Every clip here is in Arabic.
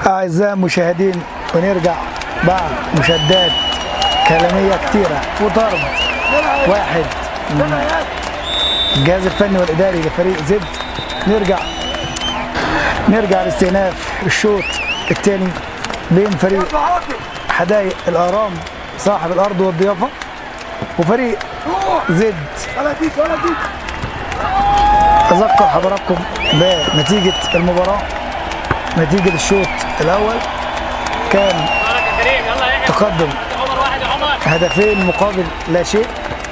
أعزائي المشاهدين، ونرجع بعد مشادات كلامية كتيرة وضرب واحد من الجهاز الفني والإداري لفريق زد. نرجع لاستئناف الشوط الثاني بين فريق حدائق الآرام صاحب الأرض والضيافة وفريق زد. أذكر حضراتكم بنتيجة المباراة. نتيجة الشوط الأول كان تقدم هدفين مقابل لا شيء.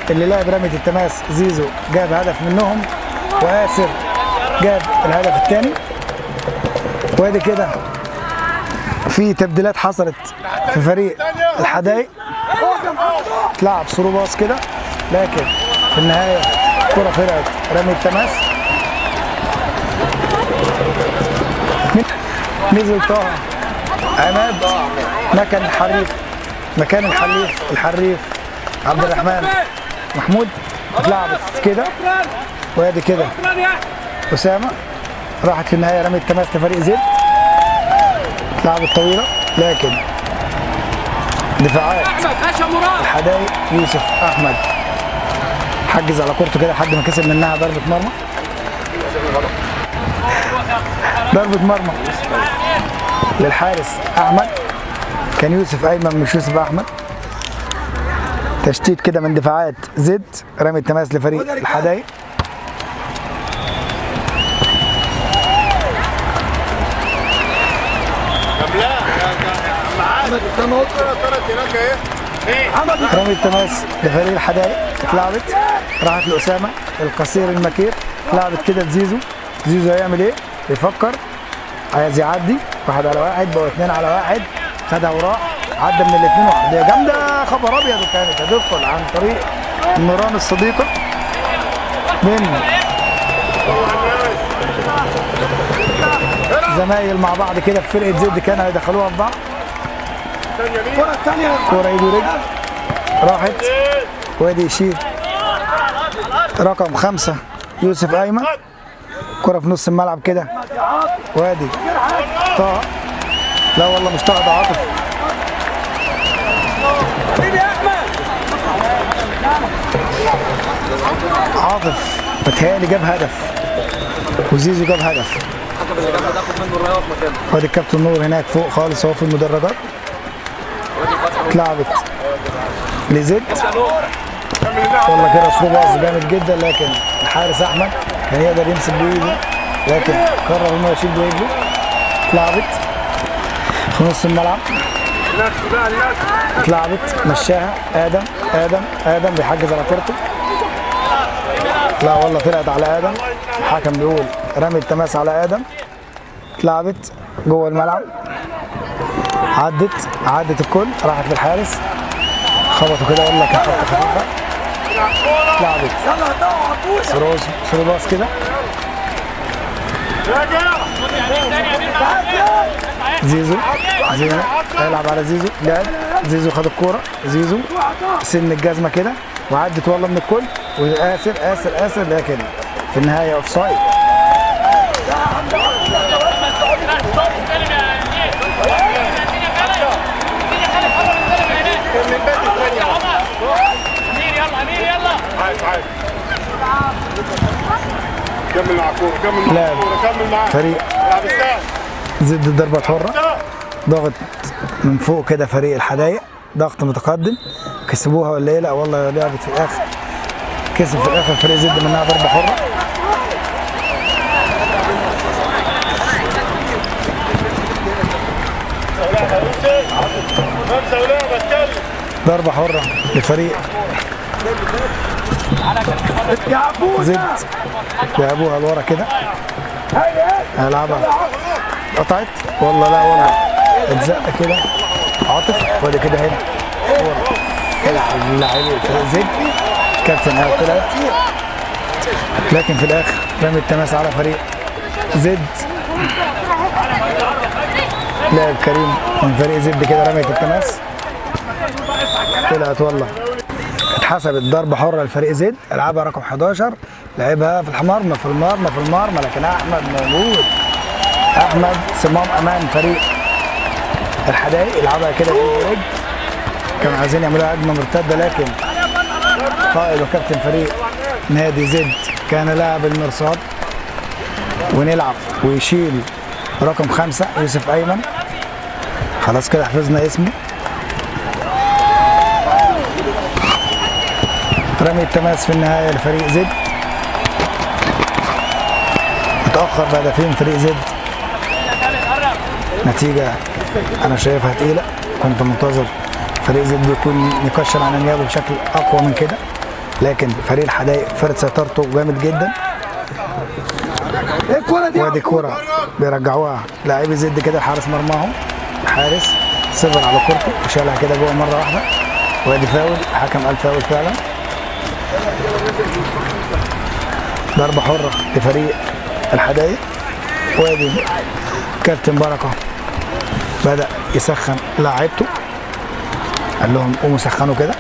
اللي لعب رمية التماس زيزو جاب هدف منهم، وآسر جاب الهدف الثاني. وادي كده في تبديلات حصلت في فريق الحدائق، اتلعب ثرو باص كده، لكن في النهاية الكرة طلعت رمية التماس. نزل طه عماد مكان الحريف عبد الرحمن محمود. اتلعبت كده، وادي كده أسامة راحت في النهاية رمية التماس لفريق زد. اتلعبت طويلة، لكن دفاعات الحدائق يوسف أحمد حجز على كورته كده لحد ما كسب منها ضربة مرمى للحارس أحمد. كان يوسف أيمن مش يوسف أحمد. تشتيت كده من دفاعات زد، رمي التماس لفريق الحدائق. رمي التماس لفريق الحدائق اتلعبت، راحت لأسامة القصير المكير. اتلعبت كده لزيزو. زيزو هيعمل ايه؟ بيفكر، عايز يعدي 1 على 1 بقى 2 على 1، خدها وراح، عدى من الاثنين وعرضيه جامده، خبر ابيض، وكانت هتدخل عن طريق النيران الصديقه من زمايل مع بعض كده في فرقه زد، كانوا هيدخلوها في بعض. كوره ايد ورجل راحت، وادي يشيل رقم 5 يوسف ايمن. كرة في نص الملعب كده، وادي طه، لا والله مش طه، ده عاطف. عاطف متهيألي جاب هدف، وزيزو جاب هدف. وادي الكابتن نور هناك فوق خالص، هو في المدرجات. اتلعبت لزد، والله كده ثرو باص جامد جدا، لكن الحارس احمد كان يقدر يمسك بايده، لكن قرر انه يشيل برجله. اتلعبت في نص الملعب، اتلعبت مشاها ادم بيحجز على كورته. لا والله طلعت على ادم، الحكم بيقول رمي التماس على ادم. اتلعبت جوه الملعب، عدت الكل، راحت للحارس، خبطوا كده والله كان خبطه خفيفه. اتلعبت ثرو باص كده، زيزو هيلعب على زيزو. لعب زيزو، خد الكوره زيزو سن الجزمه كده، وعدت والله من الكل، وآسر لكن في النهايه اوف سايد. كمل مع الكوره، كمل معاه فريق زد ضربة حرة، ضغط من فوق كده فريق الحدائق، ضغط متقدم. كسبوها ولا ايه؟ لا والله لعبت في الاخر، كسب في الاخر فريق زد منها ضربة حرة. ضربة حرة لفريق زد، لعبوها لورا كده، هيلعبها قطعت والله، لا والله اتزق كده عاطف. وادي كده هنا اللاعب فريق زد كابتن طلعت، لكن في الاخر رمي التماس على فريق زد. لاعب كريم من فريق زد كده رمية التماس، طلعت والله. اتحسبت ضربة حرة لفريق زد، العبها رقم 11، لعبها في المرمى، لكن احمد موجود. احمد صمام امان فريق الحدائق يلعبها كده بالرجل، كانوا عايزين يعملوها هجمه مرتده، لكن قائد وكابتن فريق نادي زد كان لاعب المرصاد، ونلعب ويشيل رقم 5 يوسف ايمن. خلاص كده حفظنا اسمه. رمي التماس في النهايه لفريق زد، اتاخر بهدفين فريق زد، نتيجه انا شايفها تقيله. كنت منتظر فريق زد يكون يكشر عن انيابه بشكل اقوى من كده، لكن فريق الحدائق فرد سيطرته جامد جدا. وادي كوره بيرجعوها لاعبي زد كده لحارس مرماهم، الحارس صبر على كورته وشالها كده جوه مره واحده، وادي فاول، الحكم قال فاول فعلا. ضربه حره لفريق الحدائق، وادي كابتن بركه بدأ يسخن لاعيبته، قال لهم قوموا سخنوا كده.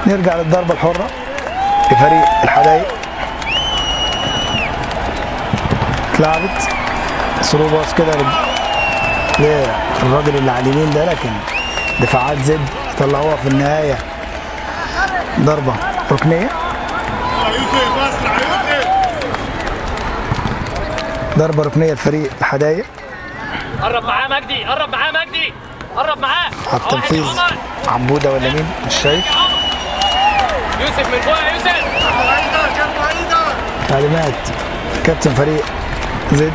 نرجع للضربه الحره لفريق الحدائق، اتلعبت ثرو باص كده للراجل اللي على اليمين ده، لكن دفاعات زد طلعوها في النهايه ضربه ركنيه. ضربه ركنيه لفريق الحدائق. قرب معاه مجدي، قرب معاه مجدي، قرب معاه. على التنفيذ عبوده ولا مين مش شايف. يوسف من فوق يا يوسف. تعليمات كابتن فريق زد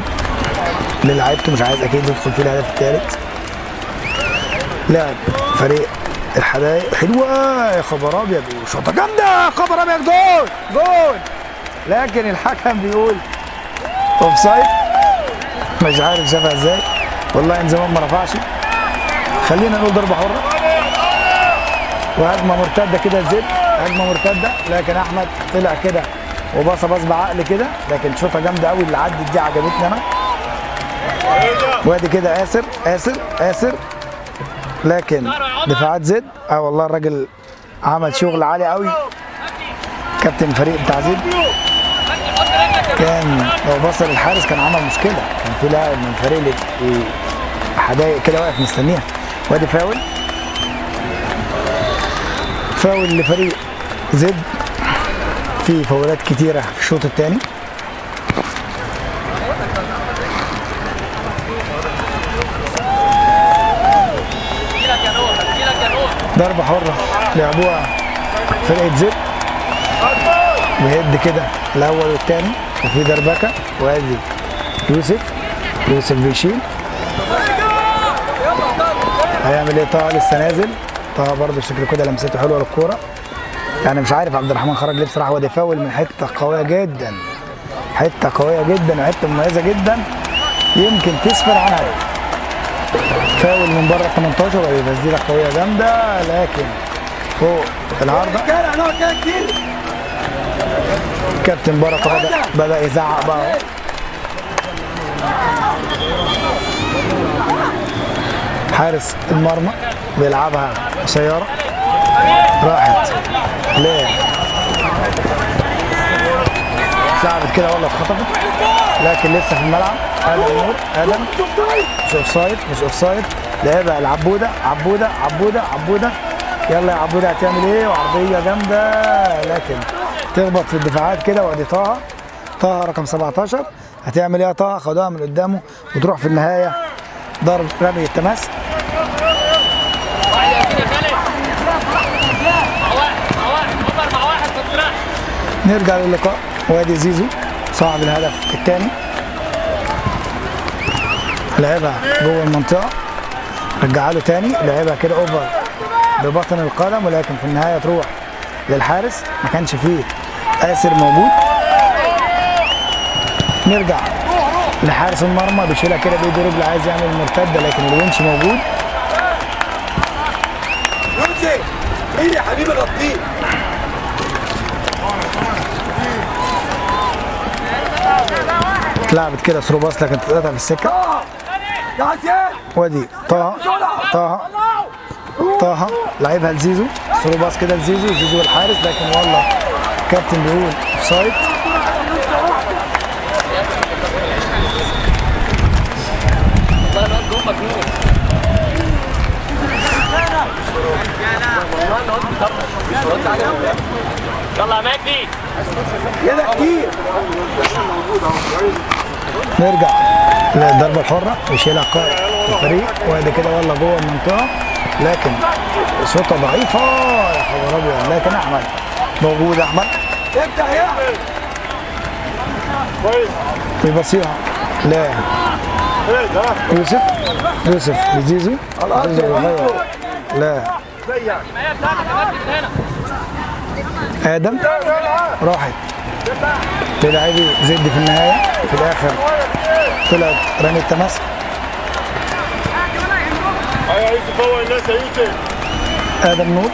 للاعيبته، مش عايز اكيد يدخل فيه الهدف الثالث. لاعب فريق الحدائق حلوه يا خبر ابيض، وشوطه جامده يا خبر ابيض، جول جول، لكن الحكم بيقول اوف سايد، مش عارف شافها ازاي والله، ان زمان ما رفعش. خلينا نقول ضربه حره وهجمه مرتده كده زد، هجمه مرتده، لكن احمد طلع كده وباصه باص بعقل كده، لكن شوطه جامده قوي اللي عدت دي عجبتني انا. وادي كده اسر، لكن دفاعات زد والله الراجل عمل شغل عالي قوي. كابتن الفريق بتاع زد كان لو بص للحارس كان عمل مشكله، كان في لاعب من فريق الحدائق كده واقف مستنيها. وادي فاول لفريق زد، في فاولات كتيره في الشوط الثاني. ضربه حره لعبوها فرقه زد بيهد كده الاول والثاني، وفي دربكه، وادي يوسف بيشيل. هيعمل ايه طه؟ لسه نازل طه برضه، شكله كده لمسته حلوه للكوره، يعني مش عارف عبد الرحمن خرج ليه بصراحه. وادي فاول من حته قويه جدا، وحته مميزه جدا، يمكن تسفر عن هدف. فاول من بره 18، وادي تسديده قويه جامده، لكن فوق العارضه. كابتن بركه بدأ يزعق بقى. حارس المرمى بيلعبها سيارة، راحت ليه اتلعبت كده والله اتخطفت، لكن لسه في الملعب. ادم مش اوف سايد، لعبها العبوده، عبوده يلا يا عبوده هتعمل ايه؟ وعرضيه جامده، لكن تخبط في الدفاعات كده. وادي طه رقم 17 هتعمل ايه يا طه؟ خدوها من قدامه وتروح في النهايه ضرب رمي التماس. نرجع للقاء. وادي زيزو صعب الهدف الثاني، لعبها جوه المنطقه، رجعها له ثاني، لعبها كده اوفر ببطن القدم، ولكن في النهايه تروح للحارس، ما كانش فيه آسر موجود. نرجع لحارس المرمى بيشيلها كده بايده رجل، عايز يعمل مرتده، لكن الونش موجود. ايه يا حبيبي غطيه. اتلعبت كده ثرو باص، لكن اتقطع في السكه. وادي طه لعبها لزيزو، ثرو باص كده لزيزو الحارس، لكن والله الكابتن بيقول اوف سايد. يلا يا مجدي. كده كتير. نرجع للضربه الحره يشيلها قائد الفريق وادي كده والله جوه المنطقه، لكن شوطه ضعيفه يا خبر ابيض. لكن احمد موجود، احمد افتح يا احمد. كويس. يبصيها لا ايه ده؟ يوسف لزيزو، زيزو بيغير لا الحمايه بتاعتك يا مجدي هنا. ادم راحت للاعبي زد في النهايه، في الاخر طلعت رمي التماس. ايوه يا يوسف، فوق الناس يا يوسف. ادم نور،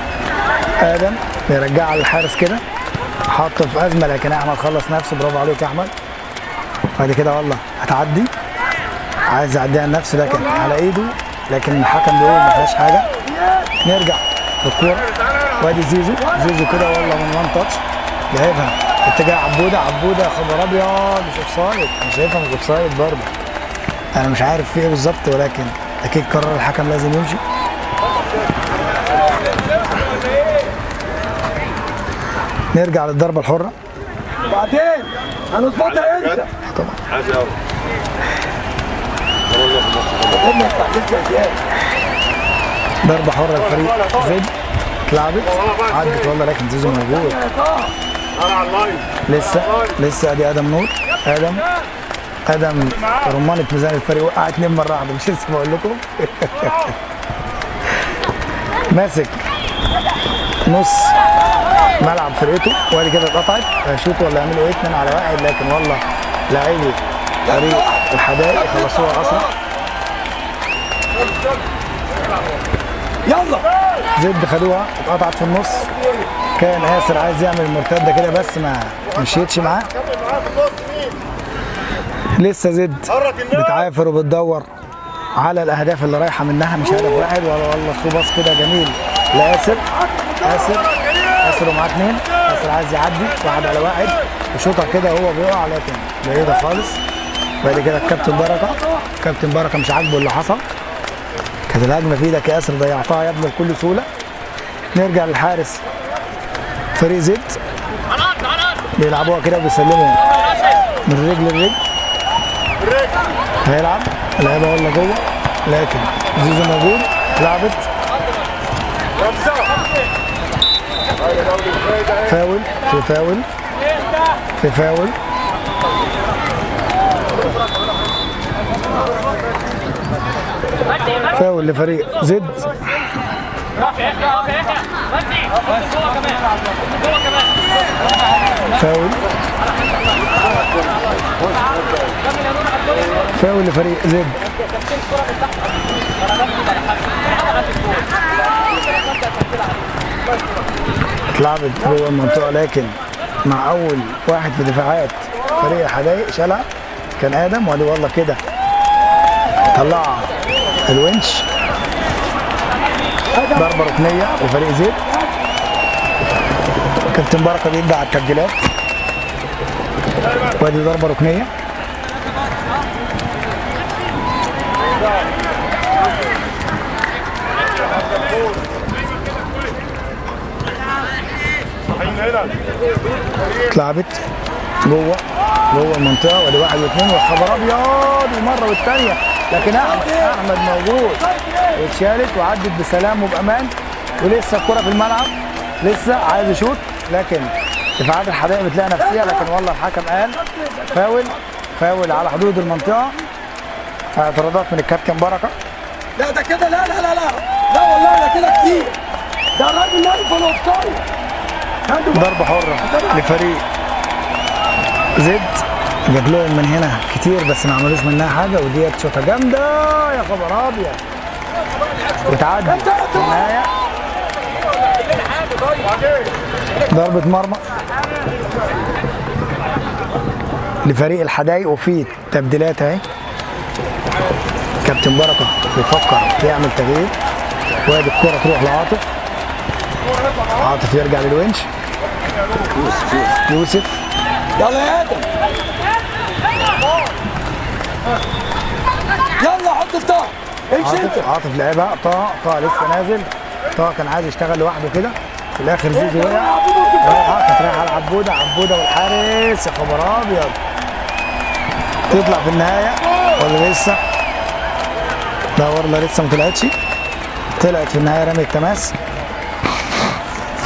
ادم يرجعها للحارس كده، حاطه في ازمه لكن احمد خلص نفسه. برافو عليك يا احمد. بعد كده والله هتعدي، عايز يعديها لنفسه لكن على ايده، لكن الحكم بيقول ما فيهاش حاجه. نرجع للكوره وادي زيزو كده والله من وان تاتش لعبها في اتجاه عبوده يا خبر ابيض مش اوف سايد. انا شايفها مش اوف سايد برضه، انا مش عارف في ايه بالظبط، ولكن اكيد قرار الحكم لازم يمشي. نرجع للضربه الحره بعدين هنظبطها انت. طبعا حاجه قوي. ضربه حره الفريق زد اتلعبت عدت والله، لكن زيزو موجود انا على اللاين. لسه ادي ادم نور. ادم رمانه ميزان الفريق، وقع 2 مره واحده، مش لسه بقول لكم. ماسك نص ملعب فرقته وادي كده اتقطعت، هيشوطوا ولا يعملوا ايه 2-1، لكن والله لاعبي فريق الحدائق خلصوها اسرع. يلا زد خدوها اتقطعت في النص، كان ياسر عايز يعمل المرتده كده بس ما مشيتش معاه. لسه زد بتعافر وبتدور على الاهداف اللي رايحه منها، مش هدف واحد والله ثرو باص كده جميل لياسر. ياسر ومعاه 2، ياسر عايز يعدي 1-1 وشوطها كده وهو بيقع لكن بعيده خالص. بعد كده كابتن بركه مش عاجبه اللي حصل، كانت الهجمه في ايدك يا ياسر ضيعتها يا ابني بكل سهوله. نرجع للحارس فريق زد بيلعبوها كده وبيسلموا من رجل لرجل. هيلعب لعبها ولا جوه، لكن زيزو موجود. لعبت فاول في فاول فاول لفريق زد. فاول لفريق زد. اتلعبت جوه المنطقه لكن مع اول واحد في دفاعات فريق الحدائق شالها كان ادم، وادي والله كده طلع الونش. ضربه ركنيه لفريق زد. كابتن بركه بيبدا على التسجيلات، وادي ضربه ركنيه. اتلعبت جوه المنطقه وادي 1 و2 والخبر ابيض المره والثانيه، لكن احمد موجود واتشالت وعدت بسلام وبامان، ولسه الكره في الملعب لسه عايز يشوط، لكن دفاعات الحدائق بتلاقي نفسها، لكن والله الحكم قال فاول على حدود المنطقه. اعتراضات من الكابتن بركه. لا ده كده لا والله ده كده كتير، ده الراجل نايم في الاوفسايد. ضربه حره لفريق زد، جاب لهم من هنا كتير بس ما عملوش منها حاجه، وديت شوطه جامده يا خبر ابيض وتعدي في النهايه. ضربه مرمى لفريق الحدائق، وفي تبديلات اهي. كابتن بركه بيفكر يعمل تغيير، وادي الكره تروح لعاطف. عاطف يرجع للونش. يوسف يلا يا ادم يلا حط الطاقه. امشي انت. عاطف لعبها. طه لسه نازل. طه كان عايز يشتغل لوحده كده في الاخر زيزو وقع. رايحه كانت رايحه على عبوده، عبوده والحارس يا خبر ابيض. تطلع في النهايه ولا لسه؟ لا والله لسه ما طلعتش. طلعت في النهايه رمي التماس.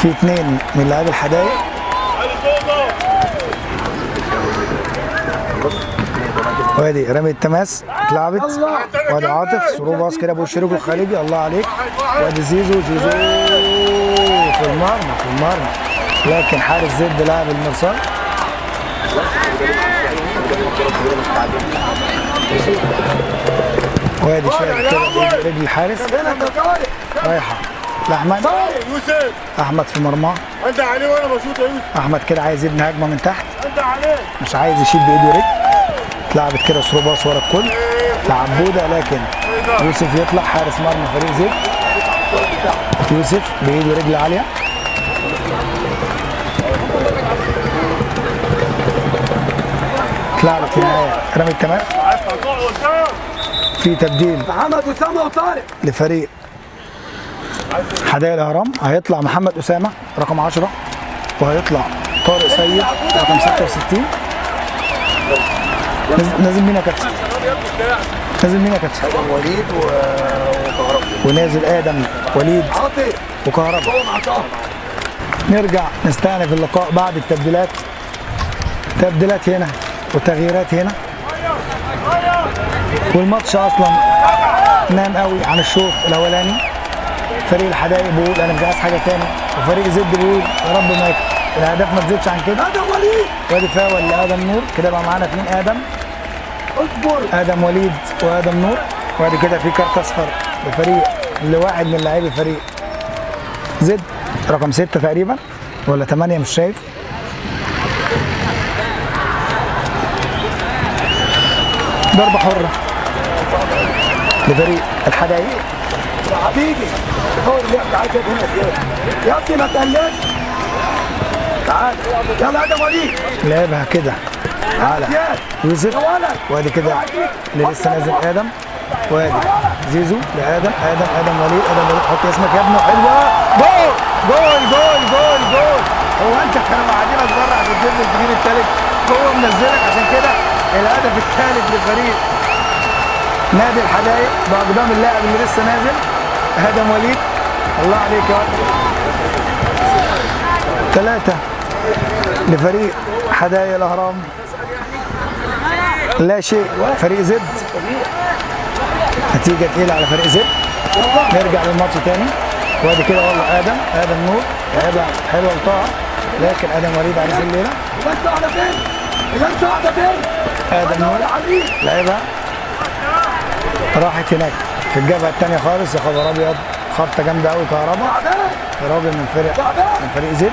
في 2 من لاعبي الحدائق. وادي رمي التماس اتلعبت. وادي عاطف ثرو باص كده بوش رجله الخارجي، الله عليك. وادي زيزو في المرمى لكن حارس زد لاعب المرصاد. وادي شايف كده رجل الحارس رايحه لاحمد. يوسف احمد في مرماه. انت عليه وانا بشوط يا يوسف. احمد كده عايز يبني هجمه من تحت، انت عليه. مش عايز يشيل بايده ورجل. اتلعبت كده ثرو باص ورا الكل لعبوده، لكن يوسف يطلع حارس مرمى فريق زد. يوسف بايده ورجل عاليه. اتلعبت في النهايه رمي التماس. في تبديل محمد اسامه وطارق لفريق حدائق الاهرام. هيطلع محمد اسامه رقم 10 وهيطلع طارق سيد رقم 66. نازل مين يا كابتن؟ نازل مين يا كابتن؟ وليد وكهرباء ونازل ادم وليد عاطف وكهرباء. هو مع طه. نرجع نستأنف اللقاء بعد التبديلات. تبديلات هنا وتغييرات هنا، والماتش اصلا نام قوي عن الشوط الاولاني. فريق الحدائق بيقول انا مش عايز حاجه تاني، وفريق زد بيقول يا رب ما الاهداف ما تزيدش عن كده. ادم وليد وادي فاول لادم نور، كده بقى معانا 2 ادم. اصبر ادم وليد وادم نور. وادي كده في كارت اصفر لفريق لواحد من لاعبي فريق زد رقم 6 تقريبا ولا 8 مش شايف. ضربة حرة لفريق الحدائق. يا حبيبي هو اللي عايز هنا يا ابني ما تقلقش. تعال يلا ادم وليد لعبها كده على يوسف. وادي كده اللي لسه نازل ادم. وادي زيزو لادم. ادم وليد حط اسمك يا ابني. حلوه جول. هو انت كانوا قاعدين بره عشان تنزل تجيب الثالث؟ هو منزلك عشان كده. الهدف الثالث لفريق نادي الحدائق باقدام اللاعب اللي لسه نازل ادم وليد. الله عليك يا ولد. 3 لفريق حدائق الاهرام، لا شيء فريق زد. نتيجة تقيلة على فريق زد. نرجع للماتش تاني. وادي كده والله ادم نور لعبها حلوه لطه، لكن ادم وليد عايز الليله. الانت على فين؟ الانت على فين؟ ادم نور لعبها راحت هناك في الجبهه الثانيه خالص. يا خبر ابيض، خبطه جامده قوي كهرباء. راجل من فريق زد.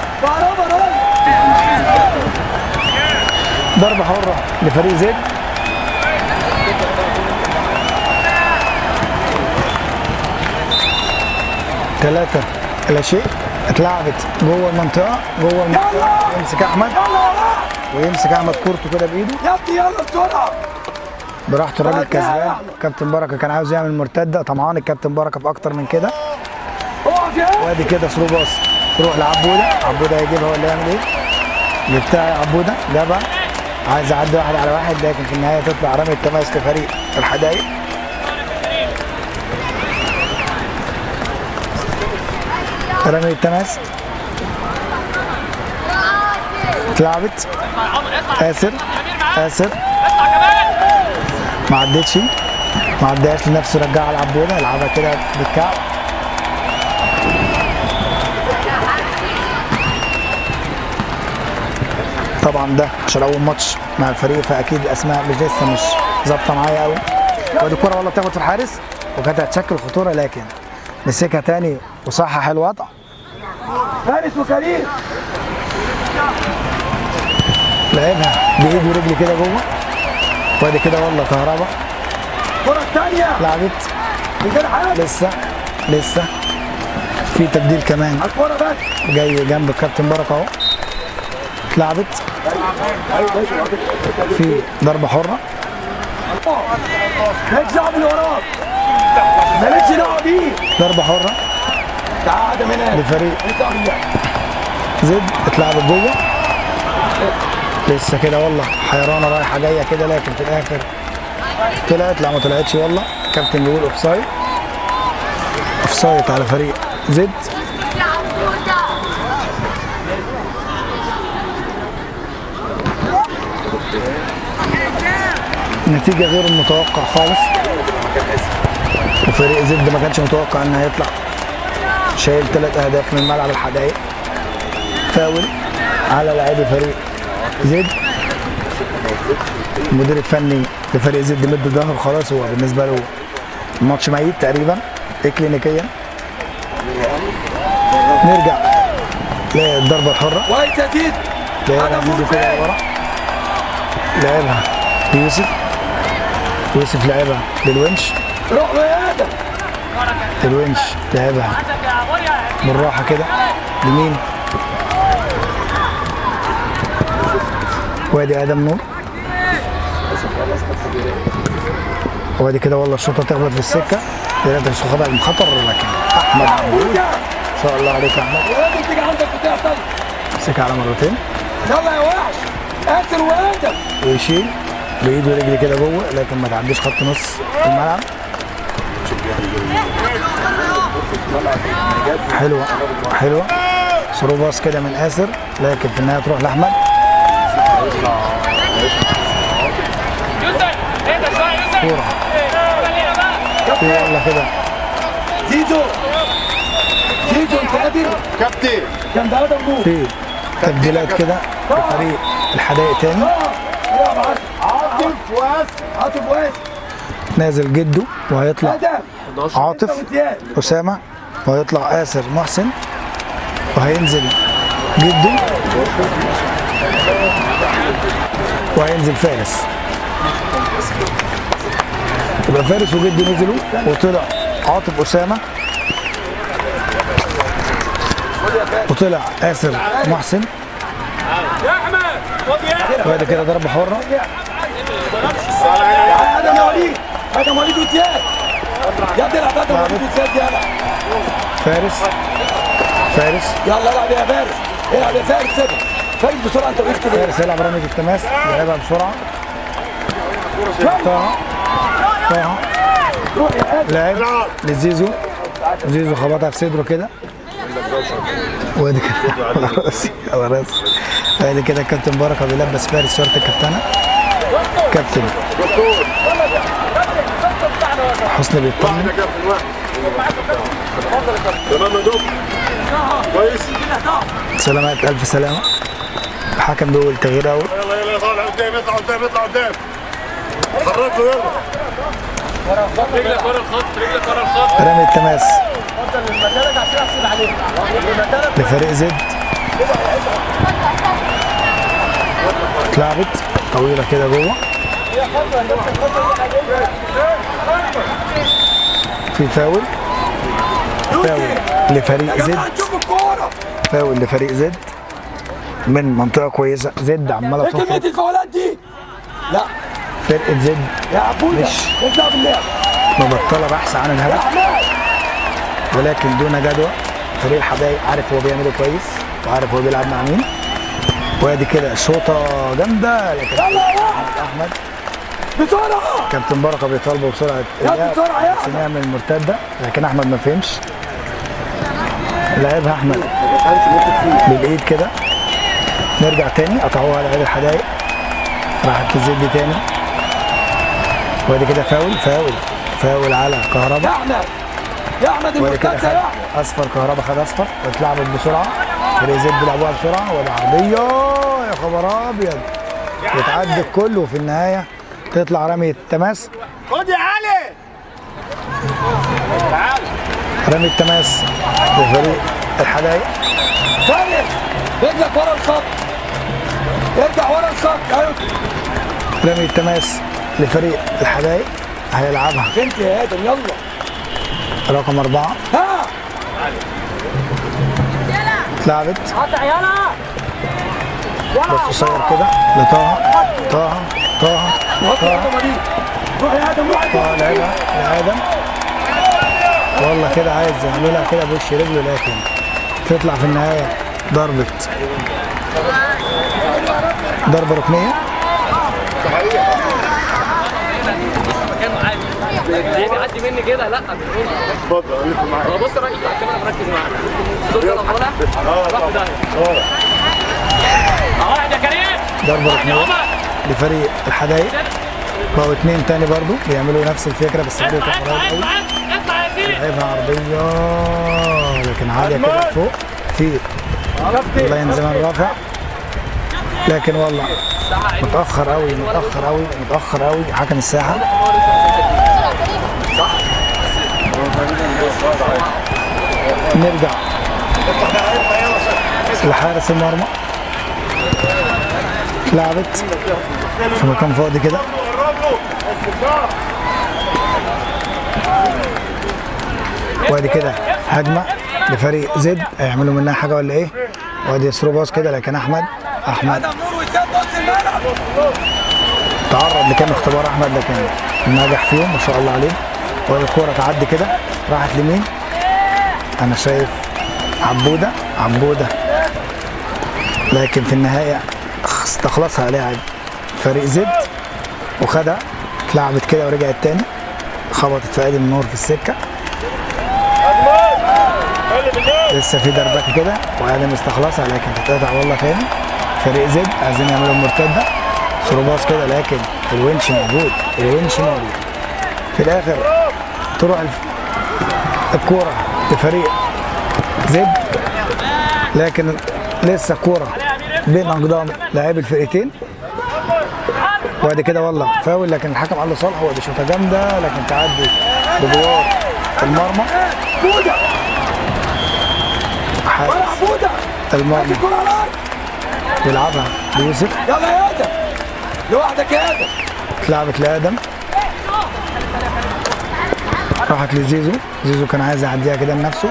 ضربه حره لفريق زد. ثلاثة لا شيء. اتلعبت جوه المنطقة يمسك أحمد كورته كده بإيده. يا ابني يلا بسرعة براحته. الراجل كسبان. كابتن بركة كان عاوز يعمل مرتدة، طمعان الكابتن بركة في أكتر من كده. وادي كده ثرو باص تروح لعبودة هيجيبها ولا يعمل إيه؟ اللي بتاع عبودة جابها، عايز يعدي 1 على 1 لكن في النهاية تطلع رمي التماس لفريق الحدائق. رمي التماس اتلعبت. آسر ما عدتش لنفسه، رجعها لعبودة يلعبها كده بالكعب. طبعا ده عشان اول ماتش مع الفريق فاكيد الاسماء مش ظابطه معايا قوي. ودي الكوره والله بتاخد في الحارس وكانت هتشكل خطوره، لكن مسكها تاني وصحح الوضع. فارس وكريم لعبها بايد ورجل كده جوه. وادي كده والله كهرباء. الكرة الثانية لعبت من غير حاجة. لسه في تبديل كمان الكرة بس جاي جنب الكابتن بركه اهو. اتلعبت في ضربه حره. مالكش دعوة باللي وراك، مالكش دعوة بيه. ضربه حره تعال ادم هنا لفريق انت بالله زد اتلعبت جوه. لسه كده والله حيرانه رايحه جايه كده، لكن في الاخر طلعت. لا ما طلعتش والله. كابتن بيقول اوف سايد. اوف سايد على فريق زد. نتيجة غير المتوقع خالص، وفريق زد ما كانش متوقع انه هيطلع شايل 3 اهداف من ملعب الحدائق. فاول على لاعبي فريق زد. المدير الفني لفريق زد مد ظهره خلاص، هو بالنسبه له الماتش ميت تقريبا اكلينيكيا. نرجع للضربه الحره. كويس يا زيد لعبها زيزو كده ورا، لعبها يوسف. يوسف لعبها للونش. روح يا ادم الونش لعبها بالراحه كده لمين؟ وادي ادم نور. وادي كده والله الشوطه تخبط في السكه. يا ريت مش خطر المخطر، لكن احمد عبود ما شاء الله عليك يا احمد. ولازم تيجي عندك وتحصل. مسك على مرتين يلا يا وحش اسر وادم ويشيل بايده ورجلي كده جوه، لكن ما تعديش خط نص الملعب. حلوه حلوه ثرو باص كده من اسر، لكن في النهايه تروح لاحمد. كوره يلا كده زيزو زيزو انت قادر كابتن كان ده ادم نور في تبديلات كده لفريق الحدائق تاني. يا معلم عاطف واسر عاطف واسر نازل جده وهيطلع ادم عاطف زياد اسامه، وهيطلع اسر محسن، وهينزل جده، وهينزل فارس. يبقى فارس وجده نزلوا، وطلع عاطف اسامه، وطلع اسر محسن. وبعد كده ضربه حره. ادم يا وليد ادم وليد وزياد يا ابني العب ادم وليد وزياد يلا فارس فارس يلا العب يا فارس العب يا فارس سيبها فارس بسرعه انت وقفت كده فارس يلعب رمية التماس، يلعبها بسرعه. طه طه روح يا ادم لعب لزيزو. زيزو خبطها في صدره كده، وادي كده على راسي على راسي. ادي كده الكابتن بركه بيلبس فارس شورت الكابتنه. كابتن حسني بيطمن. تمام يا دكتور كويس. سلامات الف سلامه. الحكم بيقول تغيير اول. يلا يلا طالع قدام اطلع قدام اطلع قدام. حرك له يلا. رجلك ورا الخط، رجلك ورا الخط. رمي التماس لفريق زد. اتلعبت طويله كده جوه. في فاول. فاول لفريق زد. هنشوف الكوره فاول لفريق زد من منطقه كويسه. زد عماله ايه كميه تفرق. الفاولات دي لا فرقه زد يا عبوده مش- اطلع باللعب مبطله بحث عن يا الهدف، حماد ولكن دون جدوى. فريق الحبايب عارف هو بيعمل ايه كويس، وعارف هو بيلعب مع مين. وادي كده شوطه جامده، لكن يلا يا واحد احمد بسرعه كابتن بركه بيطالبه بسرعه يلا بسرعه يا عشان احمد يعمل مرتده، لكن احمد ما فهمش. لعبها احمد بالايد كده. نرجع تاني قطعوها لعيب الحدايق، راحت للزد تاني. وادي كده فاول فاول على يا كهربا. احمد يا احمد وادي كده المرتده يا خد احمد اصفر. كهربا خد اصفر واتلعبت بسرعه. فريق زد بيلعبوها بسرعه، وادي عرضيه يا خبر ابيض، وتعدي الكل، وفي النهايه تطلع رمي التماس. خد يا علي. رمي التماس لفريق الحدايق. فارس رجلك ورا الخط ارجع ورا الخط ايوه رمي التماس لفريق الحدايق، هيلعبها انت يا ادم يلا رقم 4. ها اتلعبت قطع يلا. بس قصير كده لطه. طه روح يا ادم وليد روح يا ادم روح طه لعبها لادم. والله كده عايز يعملها كده بوش رجله، لكن تطلع في النهايه ضربه ركنيه. مكانه عادي. ليه بيعدي مني كده؟ لا بيقول اتفضل الف معاك. هو بص رأيي على الكاميرا مركز معاك. الدور ده لو طالع راح في داهية. واحد يا كريم. ضربه ركنيه لفريق الحدايق. بقوا اتنين تاني برضو بيعملوا نفس الفكره، بس فريق اطلع قريب قوي. اطلع يا سيدي. لعبها عرضيه لكن عاليه كده فوق في اللاين زمان رافع، لكن والله متاخر قوي حكم الساحه. نرجع لحارس المرمى، لعبت في مكان فاضي كده. وادي كده هجمه لفريق زد، هيعملوا منها حاجه ولا ايه؟ وادي ثرو باص كده، لكن احمد تعرض لكام اختبار احمد، لكن نجح فيهم ما شاء الله عليه. وادي الكوره تعدي كده، راحت لمين؟ انا شايف عبوده، لكن في النهايه استخلصها لاعب فريق زد وخدها، اتلعبت كده ورجعت تاني، خبطت في ادم النور في السكه. لسه في دربكه كده وادم استخلصها، لكن تتقطع والله تاني. فريق زد عايزين يعملوا مرتده ثرو باص كده، لكن الونش موجود. في الاخر تروح الكوره لفريق زد، لكن لسه الكوره بين اقدام لاعبي الفرقتين. وادي كده والله فاول، لكن الحكم قال له صالح. وادي شوطه جامده لكن تعدي بجوار المرمى. المرمى بيلعبها ليوسف. يلا يا ادم لوحدك يا ادم. اتلعبت لادم، راحت زيزو كان عايز يعديها كده لنفسه،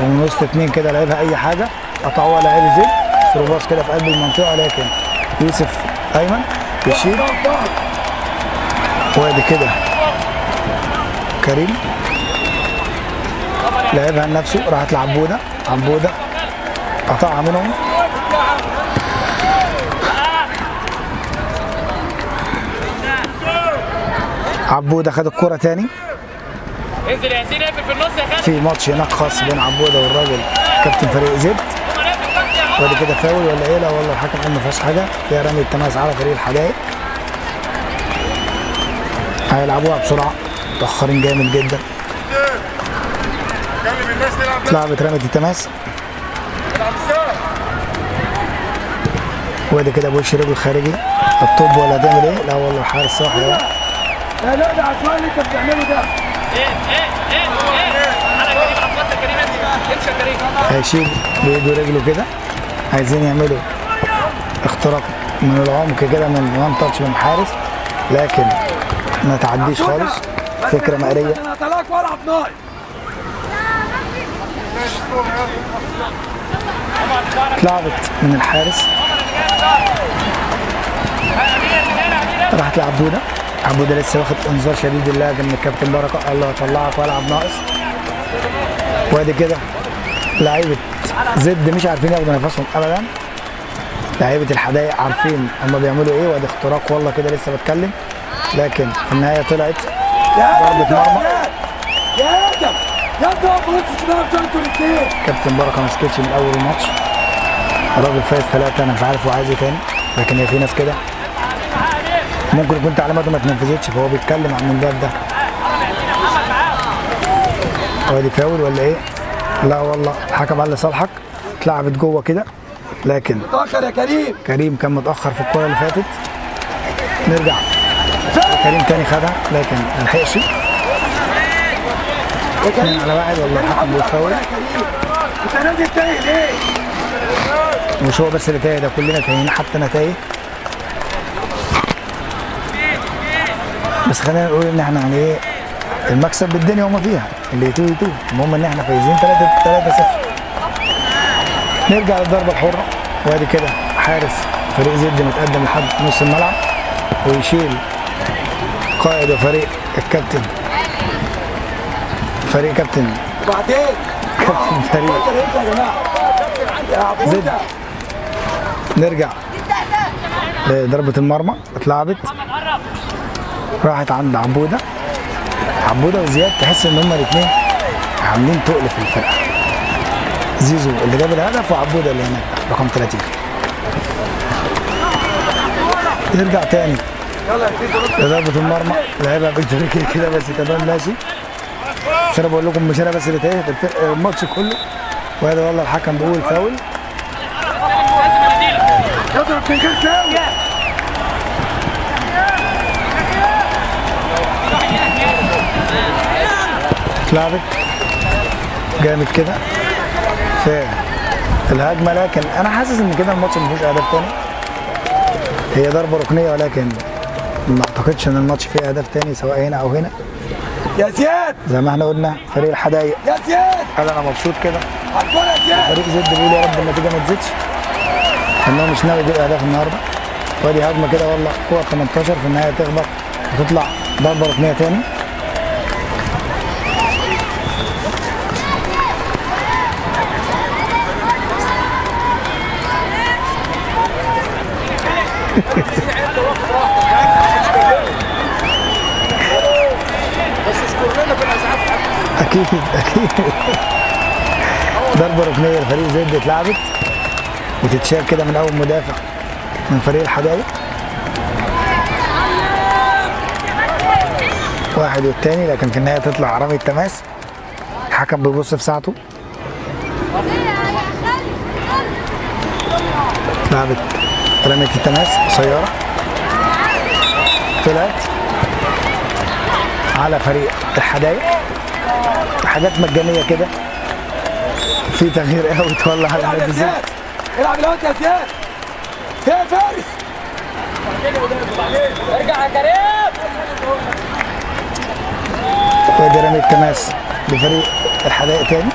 ومن وسط اتنين كده لعبها اي حاجه، قطعوها لاعب زد ثرو باص كده في قلب المنطقه، لكن يوسف ايمن يشيل. وادي كده كريم لعبها لنفسه، راحت لعبوده، قطعها منهم. عبوده خد الكرة تاني. انزل يا ياسين اقفل في النص يا خالد. في ماتش هناك خاص بين عبوده والراجل كابتن فريق زد. وادي كده فاول ولا ايه؟ لا والله الحكم قال ما فيهاش حاجه، فيها رمي التماس على فريق الحدائق. هيلعبوها بسرعه، متاخرين جامد جدا. كلم الناس تلعب. اتلعبت رمية التماس. وادي كده بوش رجل خارجي، الطب ولا هتعمل ايه؟ لا والله الحارس صح. لا ده عشوائي اللي انت بتعمله ده. انا كريم عفوت يا كريم، امشي يا كريم. هيشيل بايده رجله كده، عايزين يعملوا اختراق من العمق كده، من وان تاتش من الحارس، لكن ما تعديش خالص. فكره مقريه. انا هطلعك والعب ناي. اتلعبت من الحارس، راحت عبوده لسه واخد انذار شديد اللهجه من الكابتن بركه، قال له هطلعك والعب ناقص. وادي كده لعيبه زد مش عارفين ياخدوا نفسهم ابدا، لعيبه الحدائق عارفين هم بيعملوا ايه. وادي اختراق والله كده لسه بتكلم، لكن في النهايه طلعت ضربه مرمى. يا ادم يا ادم ما غلطتش بقى انتوا الاثنين. كابتن بركه ما سكتش من اول الماتش، الراجل فايز 3، انا مش عارف هو عايز ايه تاني، لكن هي في ناس كده ممكن يكون تعليماته ما اتنفذتش، فهو بيتكلم عن الباب ده. وادي فاول ولا ايه؟ لا والله الحكم قال لصالحك، اتلعبت جوه كده، لكن متاخر يا كريم كان متاخر في الكوره اللي فاتت. نرجع كريم تاني خدها لكن ما لحقش. على واحد والله الحكم بيفاول. انت نازل تايه ليه؟ مش هو بس اللي تايه، ده كلنا تايهين، حتى انا تايه. بس خلينا نقول ان احنا يعني ايه، المكسب بالدنيا وما فيها، اللي يتوه يتوه، المهم ان احنا فايزين 3-0. نرجع للضربه الحره، وادي كده حارس فريق زد متقدم لحد نص الملعب، ويشيل قائد وفريق الكابتن فريق كابتن وبعدين فريق يا جماعه يا عبوده نرجع لضربة المرمى اتلعبت راحت عند عبودة. عبودة وزياد تحس ان هما الاثنين عاملين تقل في الفرقة. زيزو اللي جاب الهدف وعبودة اللي هناك رقم 30. يرجع تاني لضربة المرمى لعبها بالتركي كده بس تمام ماشي. مش انا بقول لكم مش انا بس اللي تايه الماتش كله. وهذا والله الحكم بيقول فاول. يضرب من غير فاول. اتلعبت جامد كده في الهجمه، لكن انا حاسس ان كده الماتش ما فيهوش اهداف تاني. هي ضربه ركنيه ولكن ما اعتقدش ان الماتش فيه اهداف تاني سواء هنا او هنا. يا زياد زي ما احنا قلنا فريق الحدايق يا زياد قال انا مبسوط كده. هتقول يا زياد. فريق زد بيقول يا رب النتيجه ما تزيدش، انه مش ناوي يجيب اهداف النهارده. وادي هجمه كده والله قوه 18 في النهايه تخبط وتطلع ضربه ركنيه تاني. اكيد ضربه ركنيه لفريق زد اتلعبت وتتشال كده من اول مدافع من فريق الحدايق. واحد والتاني، لكن في النهايه تطلع رمي التماس. الحكم بيبص في ساعته. لعبت رمية التماس قصيره طلعت على فريق الحدايق. حاجات مجانيه كده، في تغيير قوي تولع على نادي زد. العب الاول يا زياد. يا فارس ارجع يا كريم. وادي رمي التماس لفريق الحدائق تاني.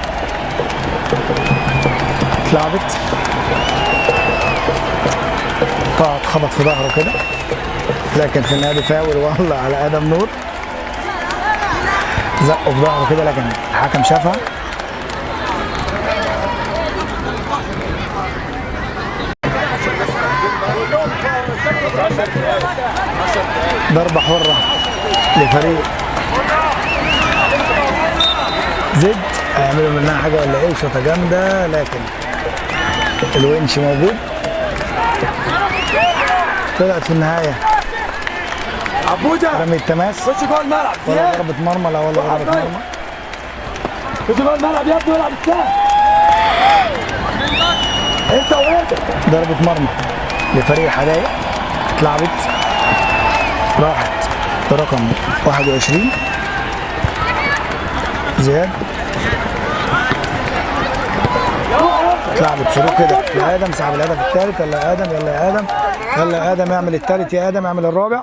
اتلعبت طلعت خبط في ظهره كده، لكن في النهايه فاول والله على ادم نور. زقه في ظهره كده لكن الحكم شافها. ضربة حرة لفريق زد. هيعملوا منها حاجة ولا ايه؟ شوطة جامدة لكن الونش موجود. طلعت في النهاية عبوده رمي التماس. خش جوه الملعب ولا زياد. ضربة مرمى؟ لا والله ضربة مرمى. خش جوه الملعب يا ابني والعب السهل. انت وانت. ضربة مرمى لفريق الحدايق اتلعبت راحت برقم 21 زياد. اتلعبت صاروخ كده لادم، سحب الهدف الثالث. يلا يا ادم، يلا يا ادم، يلا يا ادم اعمل الثالث، يا ادم اعمل الرابع.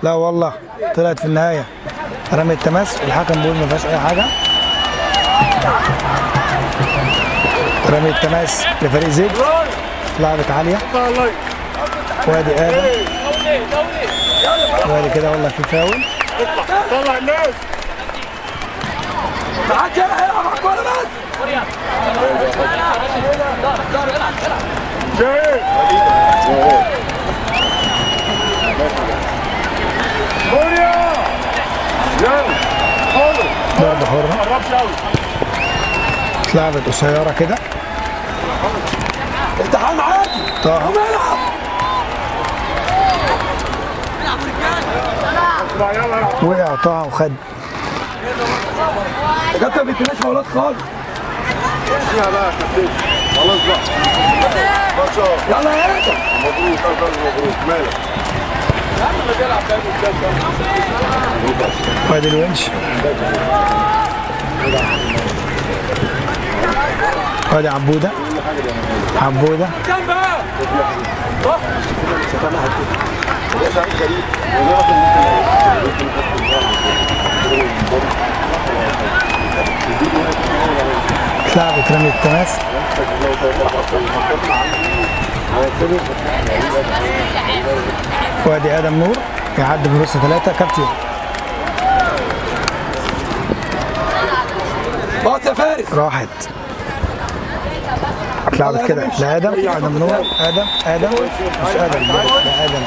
لا والله طلعت في النهايه رمي التماس. الحكم بيقول ما فيهاش اي حاجه. رمي التماس لفريق زد لعبت عاليه. وادي ادم وادي كده والله في فاول. طلع الناس. ما حدش هيلعب على الكوره بس. جاي كوريا. يلا خلص. ضربه حره قربت قوي. اتلعبت قصيره كده. التحام عادي. طه وملعب. يلا وقع طه وخد. يا كابتن ما بيديناش فاولات خالص. يلا بقى كابتن. خلاص بقى. ماتش يلا يا ادم. مبروك مبروك مالك. وادي الونش. وادي عبوده. عبوده اتلعبت رمي التماس. وادي ادم نور يعدي بنص 3 كابتن. باص يا فارس. راحت اتلعبت كده لادم، ادم نور، ادم مش ادم، لا ادم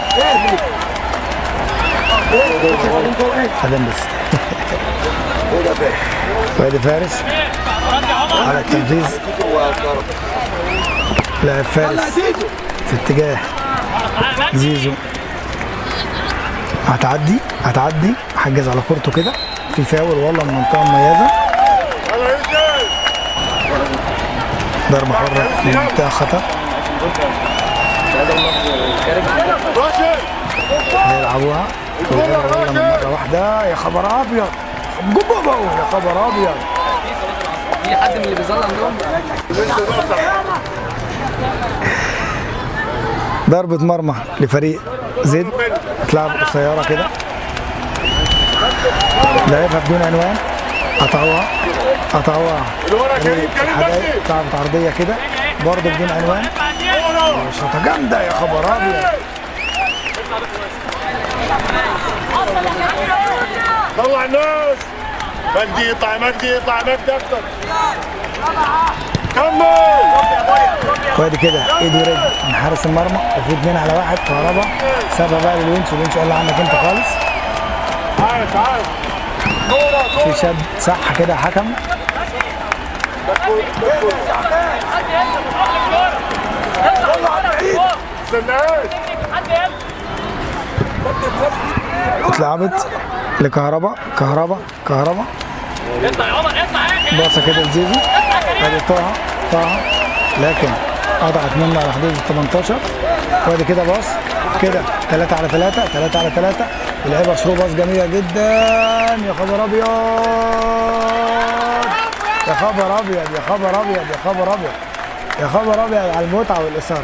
ادم بس. وادي فارس على التنفيذ، لاعب فارس في اتجاه زيزو، هتعدي حجز على كورته كده، في فاول والله من منطقه مميزه، ضربه حره من منطقه خطر، هيلعبوها والله من مره واحده. يا خبر ابيض، يا خبر ابيض، في حد من اللي بيظل عندهم؟ ضربة مرمى لفريق زد، اتلعب قصيرة كده، لعبها بدون عنوان، قطعوها الحدايق، اتلعبت عرضية كده برضه بدون عنوان، شوطة جامدة يا خبر أبيض. طلع الناس، مجدي يطلع، مجدي اكتر، كمل. وادي كده ايد ورجل من حارس المرمى، وفي 2 على 1 كهربا، سابها بقى للونش قال له عنك انت خالص. تعال في شد صح كده حكم، اتلعبت لكهربا، كهربا اطلع يا عمر، اطلع باصه كده لزيزو، ادي طه لكن قطعت منه على حدود ال 18. وادي كده باص كده 3 على 3 ولعبها ثرو باص جميله جدا. يا خبر ابيض، يا خبر ابيض على المتعه والاثاره،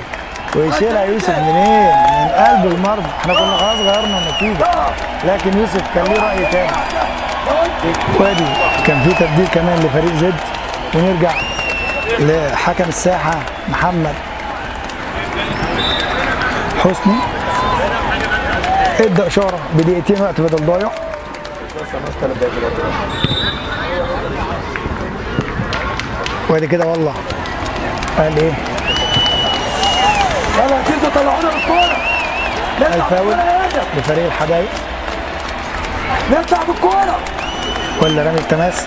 ويشيلها يوسف منين؟ من قلب المرمى. احنا كنا خلاص غيرنا النتيجه، لكن يوسف كان ليه راي تاني. وادي كان في تبديل كمان لفريق زد، ونرجع لحكم الساحه محمد حسني، ادى اشاره بدقيقتين وقت بدل ضايع. وادي كده والله قال ايه؟ يلا يا زيزو طلعونا بالكوره. الفاول لفريق الحدايق، نطلع بالكوره. ولا رمي التماس،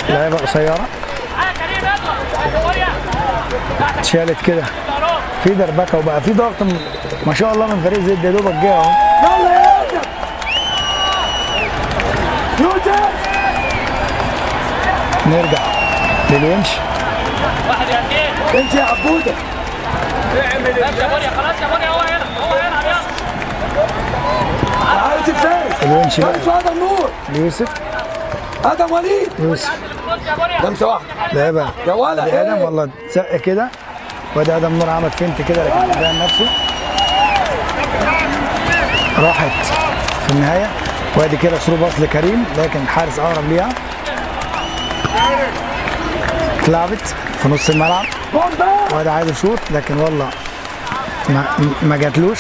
لعيبه قصيره اتشالت كده، في دربكه وبقى في ضغط ما شاء الله من فريق زد، يا دوبك جه اهو. يلا يا يوسف. نرجع للونش، واحد يا سيد، انت يا عبوده. يا بونيا، خلاص يا بونيا، هو هيلعب يلا. عايز فارس. الونش بقى فارس ادم نور. ليوسف، ادم وليد. يوسف لمسه واحده لعبها يا ولد. ادي ادم والله اتزق كده، وادي ادم نور عمل فينت كده لكن بان نفسه، راحت في النهايه. وادي كده ثرو باص لكريم، لكن الحارس اقرب ليها، اتلعبت في نص الملعب، وادي عايز يشوط لكن والله ما جاتلوش.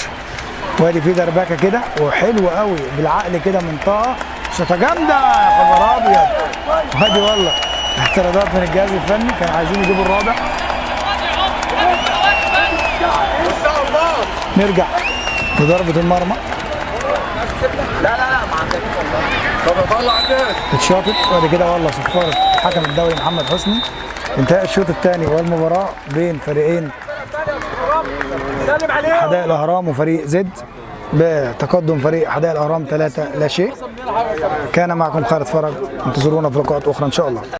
وادي في دربكه كده وحلو قوي بالعقل كده من طه، شوطه جامده يا خبر ابيض. وادي والله اعتراضات من الجهاز الفني، كانوا عايزين يجيبوا الرابع. نرجع لضربه المرمى، طب طلع الناس، اتشاطت. وادي كده والله صفارة الحكم الدولي محمد حسني. انتهى الشوط الثاني والمباراه بين فريقين حدائق الاهرام وفريق زد بتقدم فريق حدائق الاهرام 3-0. كان معكم خالد فرج، انتظرونا في لقاءات اخرى ان شاء الله.